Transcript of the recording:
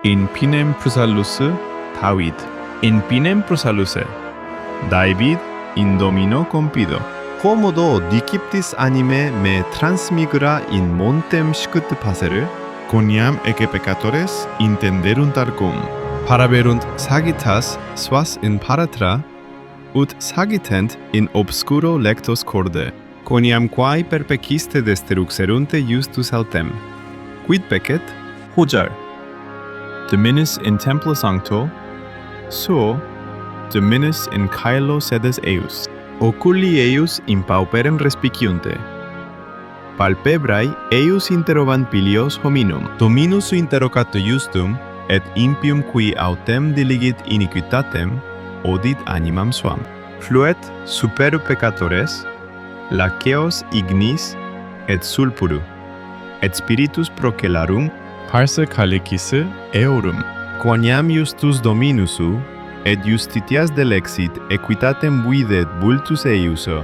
in finem David. In finem David in Domino compido. ʻkʷo.mo.do ʻdi.ki.tis anime me transʻmi.ɡra in ʻmon.tem ʻskutu.se.를 konİam eke pekatores intenderunt ʻar.kum. pa.raʻwe.runt saʻɡi.ta.s ʻsuas in pa.ra.tra ut saʻɡi.tent in opʻsku.ro lectos corde. konİam quae perfe.kis.ti desʻtruk.se.runt ʻjus.tus altem. Quid pecet? 호절. Dominus in templo sancto, suo, Dominus in caelo sedes eius. Oculi eius in pauperem respiciunte. Palpebrae eius interrogant filios hominum. Dominus interrogato justum, et impium qui autem diligit iniquitatem, odit animam suam. Fluet super peccator.res, laqueos ignis, et sulpuru, et spiritus procelarum, perße eorum. quoniam ʻjus.tus dominusu, et justitias delexit equitatem videt vultus eiuso.